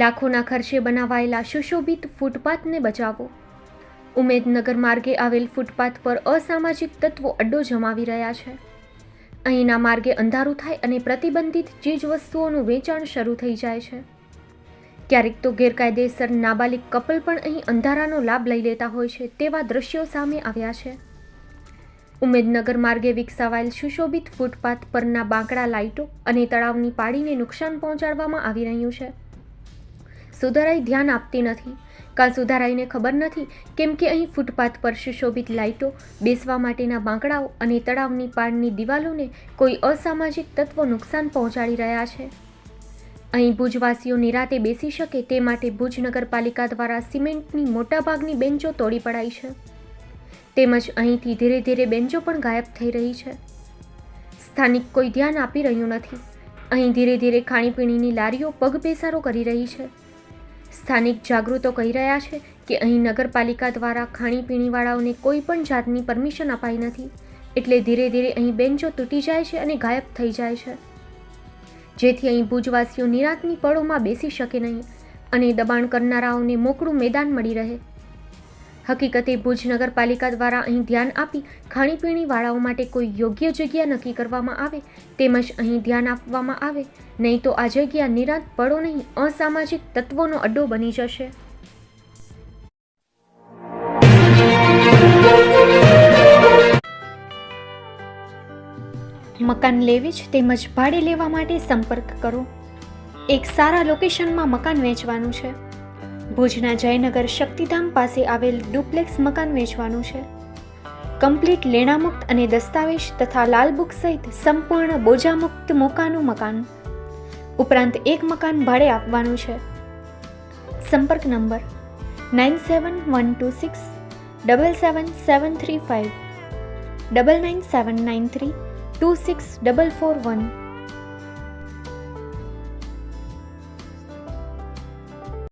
લાખોના ખર્ચે બનાવાયેલા સુશોભિત ફૂટપાથને બચાવો. ઉમેદનગર માર્ગે આવેલ ફૂટપાથ પર અસામાજિક તત્વો અડ્ડો જમાવી રહ્યા છે. અહીંના માર્ગે અંધારું થાય અને પ્રતિબંધિત ચીજવસ્તુઓનું વેચાણ શરૂ થઈ જાય છે. ક્યારેક તો ગેરકાયદેસર નાબાલિગ કપલ પણ અહીં અંધારાનો લાભ લઈ લેતા હોય છે તેવા દ્રશ્યો સામે આવ્યા છે. ઉમેદનગર માર્ગે વિકસાવાયેલ સુશોભિત ફૂટપાથ પરના બાંકડા લાઇટો અને તળાવની પાળીને નુકસાન પહોંચાડવામાં આવી રહ્યું છે. સુધારાઈ ધ્યાન આપતી નથી. સુધારાઈને ખબર નથી કેમ કે અહીં ફૂટપાથ પર સુશોભિત લાઇટો, બેસવા માટેના બાંકડાઓ અને તળાવની પાળની દિવાલોને કોઈ અસામાજિક તત્વો નુકસાન પહોંચાડી રહ્યા છે. અહીં ભુજવાસીઓ નિરાતે બેસી શકે તે માટે ભુજ નગરપાલિકા દ્વારા સિમેન્ટની મોટાભાગની બેન્ચો તોડી પડાઈ છે. તેમજ અહીંથી ધીરે ધીરે બેન્ચો પણ ગાયબ થઈ રહી છે. સ્થાનિક કોઈ ધ્યાન આપી રહ્યું નથી. અહીં ધીરે ધીરે ખાણીપીણીની લારીઓ પગપેસારો કરી રહી છે. સ્થાનિક જાગૃતો કહી રહ્યા છે કે અહીં નગરપાલિકા દ્વારા ખાણીપીણીવાળાઓને કોઈ પણ જાતની પરમિશન અપાઈ નથી, એટલે ધીરે ધીરે અહીં બેન્ચો તૂટી જાય છે અને ગાયબ થઈ જાય છે, જેથી અહીં ભુજવાસીઓ નિરાંતની પળોમાં બેસી શકે નહીં અને દબાણ કરનારાઓને મોકળું મેદાન મળી રહે. હકીકતે ભુજ નગરપાલિકા દ્વારા અહીં ધ્યાન આપી ખાણીપીણીવાળાઓ માટે કોઈ યોગ્ય જગ્યા નક્કી કરવામાં આવે તેમજ અહીં ધ્યાન આપવામાં આવે, નહીં તો આ જગ્યા નિરાંત પળો નહીં અસામાજિક તત્વોનો અડ્ડો બની જશે. મકાન લેવી જ તેમજ ભાડે લેવા માટે સંપર્ક કરો. એક સારા લોકેશનમાં મકાન વેચવાનું છે. ભુજના જયનગર શક્તિધામ પાસે આવેલ ડુપ્લેક્સ મકાન વેચવાનું છે. કમ્પ્લીટ લેણામુક્ત અને દસ્તાવેજ તથા લાલ બુક સહિત સંપૂર્ણ બોજામુક્ત મોકાનું મકાન. ઉપરાંત એક મકાન ભાડે આપવાનું છે. સંપર્ક નંબર 9712677735 99793 26441.